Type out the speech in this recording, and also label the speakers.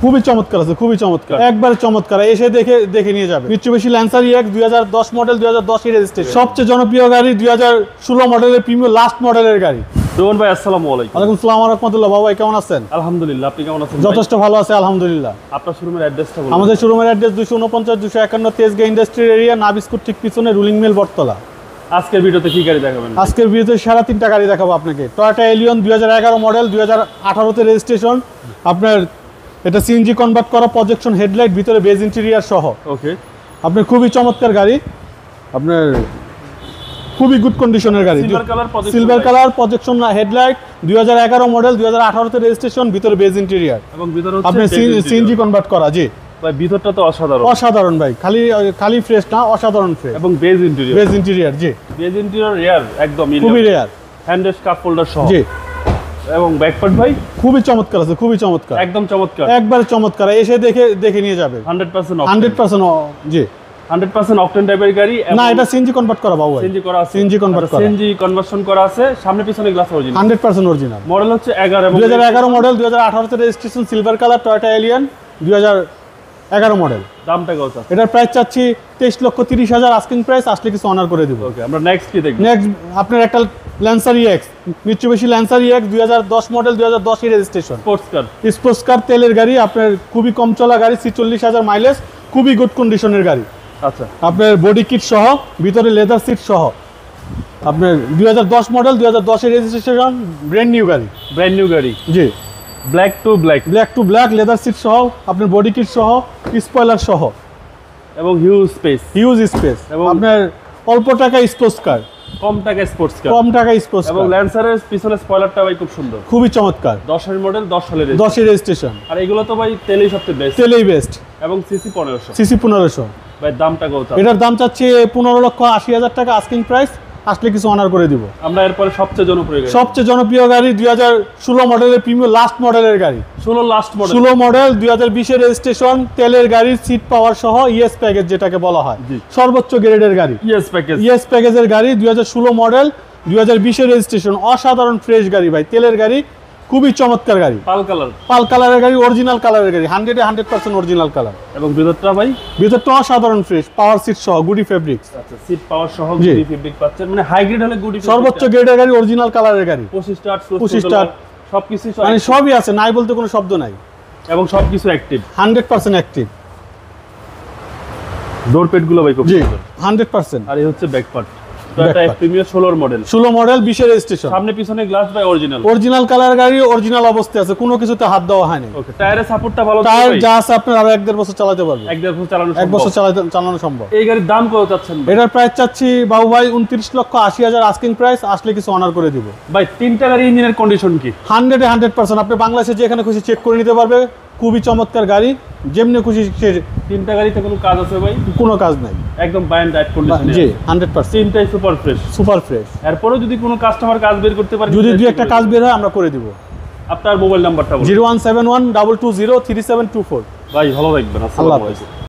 Speaker 1: খুবই চমৎকার আছে, খুবই চমৎকার, একবারে চমৎকার। এসে দেখে নিয়ে যাবে। মিৎসুবিশি ল্যান্সার EX 2010 মডেল, 2010 এর রেজিস্ট্রেশন, সবচেয়ে জনপ্রিয় গাড়ি, 2016 মডেলের প্রিমিয়াম লাস্ট মডেলের গাড়ি।
Speaker 2: রোহন ভাই আসসালামু আলাইকুম।
Speaker 1: ওয়ালাইকুম আসসালাম ওয়া রাহমাতুল্লাহ। বাবা কেমন আছেন?
Speaker 2: আলহামদুলিল্লাহ, আপনি কেমন আছেন?
Speaker 1: যথেষ্ট ভালো আছে আলহামদুলিল্লাহ।
Speaker 2: আপনার শোরুমের অ্যাড্রেসটা বলুন।
Speaker 1: আমাদের শোরুমের অ্যাড্রেস 249 251 তেজগাঁ ইন্ডাস্ট্রিয়াল এরিয়া, নাবিস্কুট ঠিক পিছনে, রুলিং মিল বটতলা।
Speaker 2: আজকের ভিডিওতে কি গাড়ি দেখাবেন?
Speaker 1: আজকের ভিডিওতে সাড়ে 3টা গাড়ি দেখাবো আপনাকে। টয়োটা এলিয়ন 2011 মডেল, 2018 তে রেজিস্ট্রেশন। আপনার এটা সিএনজি কনভার্ট করা, প্রজেকশন হেডলাইট, ভিতরে বেজ ইন্টেরিয়র সহ।
Speaker 2: ওকে,
Speaker 1: আপনার খুবই চমৎকার গাড়ি, আপনার খুবই গুড কন্ডিশনের গাড়ি। Silver colour projection headlight, 2011 model, 2018 তে রেজিস্ট্রেশন, ভিতরে বেজ ইন্টেরিয়র
Speaker 2: এবং ভিতরে হচ্ছে
Speaker 1: আপনার সিএনজি কনভার্ট করা। জি
Speaker 2: ভাই, ভিতরটা তো অসাধারণ।
Speaker 1: অসাধারণ ভাই, খালি ফ্রেশ না, অসাধারণ ফ্রেশ
Speaker 2: এবং বেজ ইন্টেরিয়র।
Speaker 1: বেজ ইন্টেরিয়র, জি
Speaker 2: বেজ ইন্টেরিয়র রেয়ার, একদম
Speaker 1: খুবই রেয়ার।
Speaker 2: হ্যান্ডরেস্ট কাপ হোল্ডার সহ।
Speaker 1: জি
Speaker 2: এবং ব্যাকপার্ট ভাই
Speaker 1: খুবই চমৎকার আছে, খুবই চমৎকার,
Speaker 2: একদম চমৎকার,
Speaker 1: একবারে চমৎকার। এসে দেখে নিয়ে যাবে।
Speaker 2: 100%
Speaker 1: 100%। জি
Speaker 2: 100% অকটেন টাইপের গাড়ি।
Speaker 1: না, এটা সিএনজি কনভার্ট করা বাবু,
Speaker 2: সিএনজি করা আছে।
Speaker 1: সিএনজি কনভার্ট করা,
Speaker 2: সিএনজি কনভার্সন করা আছে, সামনে পিছনে গ্লাস অরিজিনাল,
Speaker 1: 100% অরিজিনাল।
Speaker 2: মডেল হচ্ছে 11 এবং
Speaker 1: 2011 মডেল, 2018 তে registration, silver colour, Toyota Allion 2011 model.
Speaker 2: দামটা কত?
Speaker 1: এটার প্রাইস চাচ্ছি 23,30,000 আস্কিং প্রাইস, আসলে কিছু অনার করে দিব।
Speaker 2: ওকে, আমরা নেক্সট কি দেখব?
Speaker 1: নেক্সট আপনার একটা Lancer EX, Mitsubishi Lancer EX 2010 model, 2010 এর রেজিস্ট্রেশন, স্পোর্টস কার তেলের গাড়ি। আপনার খুবই কম চলা গাড়ি, 46,000 মাইলেজ, খুবই গুড কন্ডিশনের গাড়ি।
Speaker 2: আচ্ছা,
Speaker 1: আপনার বডি কিট সহ, ভিতরে লেদার সিট সহ। আপনার 2010 মডেল, 2010 এর রেজিস্ট্রেশন, ব্র্যান্ড নিউ গাড়ি,
Speaker 2: ব্র্যান্ড নিউ গাড়ি।
Speaker 1: জি
Speaker 2: black to black,
Speaker 1: leather seat সহ, আপনার বডি কিট সহ, স্পয়লার সহ,
Speaker 2: এবং হিউজ স্পেস
Speaker 1: এবং আপনার অল্প টাকা স্পোর্টস কার,
Speaker 2: কম টাকা স্পোর্টস কার,
Speaker 1: কম টাকা স্পোর্টস
Speaker 2: এবং
Speaker 1: কার।
Speaker 2: ল্যান্সারের পিছনে স্পয়লারটা ভাই খুব সুন্দর,
Speaker 1: খুবই চমৎকার।
Speaker 2: 10 এর মডেল, 10 সালের
Speaker 1: 10 এর রেজিস্ট্রেশন।
Speaker 2: আর এগুলো তো ভাই তেলেই সবচেয়ে বেস্ট,
Speaker 1: তেলেই বেস্ট।
Speaker 2: এবং সিসি 1500।
Speaker 1: সিসি 1500।
Speaker 2: ভাই দামটা কত?
Speaker 1: এটার দাম চাচ্ছি 15,80,000 টাকা আস্কিং প্রাইস, আসলে কিছু অনার করে দিব।
Speaker 2: আমরা এরপরে সবচেয়ে জনপ্রিয়
Speaker 1: গাড়ি 2016 মডেলের প্রিমিয়াম লাস্ট মডেলের গাড়ি,
Speaker 2: 16
Speaker 1: মডেল, 2020 এর রেজিস্ট্রেশন, তেলের গাড়ি, সিট পাওয়ার সহ, ইএস প্যাকেজ যেটাকে বলা হয়, সর্বোচ্চ গ্রেডের গাড়ি। ইএস প্যাকেজের গাড়ি, 2016 মডেল, 2020 এর রেজিস্ট্রেশন, অসাধারণ ফ্রেশ গাড়ি ভাই, তেলের গাড়ি, খুবই চমৎকার গাড়ি। পাল কালারের গাড়ি, অরিজিনাল কালারের গাড়ি, 100% অরিজিনাল কালার।
Speaker 2: এবং ভিতরটা ভাই,
Speaker 1: ভিতরটা অসাধারণ ফ্রেশ, পাওয়ার সিট সহ, গুডি ফেব্রিক্স।
Speaker 2: আচ্ছা, সিট পাওয়ার সহ গুডি ফেব্রিক পাচ্ছেন, মানে হাই গ্রেড হলে গুডি,
Speaker 1: সর্বোচ্চ গ্রেডের গাড়ি, অরিজিনাল কালারের গাড়ি,
Speaker 2: 25 স্টার্ট সবকিছু,
Speaker 1: মানে সবই আছে, নাই বলতে কোনো শব্দ নাই,
Speaker 2: এবং সবকিছু অ্যাক্টিভ,
Speaker 1: 100% অ্যাক্টিভ।
Speaker 2: ডোর প্যাড গুলো ভাই খুব সুন্দর,
Speaker 1: 100%।
Speaker 2: আর এই হচ্ছে back part, Toyota premier 16 model,
Speaker 1: 16 model, 20 এর রেজিস্ট্রেশন,
Speaker 2: সামনে পিছনে গ্লাস ভাই
Speaker 1: অরিজিনাল কালার গাড়ি, অরিজিনাল অবস্থায় আছে, কোনো কিছুতে হাত দেওয়া হয়নি।
Speaker 2: ওকে, টায়ারের সাপোর্টটা ভালো,
Speaker 1: টায়ার যা আছে আপনার আরো 1-1.5 বছর চালাতে পারবে,
Speaker 2: 1-1.5 বছর চালানো,
Speaker 1: 1 বছর চালানো সম্ভব।
Speaker 2: এই গাড়ির দাম কত চাচ্ছেন?
Speaker 1: এটার প্রাইস চাচ্ছি বাবু ভাই 29,80,000 আস্কিং প্রাইস, আসলে কিছু অনার করে দিব
Speaker 2: ভাই। তিনটা গাড়ি ইঞ্জিনের কন্ডিশন কি?
Speaker 1: 100% আপনি বাংলাদেশে যেখানে খুশি চেক করে নিতে পারবে, খুবই চমৎকার গাড়ি, যেমনি খুশি।
Speaker 2: তিনটা গাড়িতে কোনো কাজ আছে ভাই?
Speaker 1: কোনো কাজ নাই,
Speaker 2: একদম বাইন্ড রাইট কন্ডিশন।
Speaker 1: জি 100%।
Speaker 2: তিনটাই সুপার ফ্রেশ। এরপরও যদি কোনো কাস্টমার কাজ বের করতে পারে,
Speaker 1: যদি দুই একটা কাজ বের হয় আমরা করে দিব।
Speaker 2: আপনার মোবাইল নাম্বারটা বলুন।
Speaker 1: 0171 220 3724।
Speaker 2: ভাই ভালো থাকবেন, আসসালামু আলাইকুম।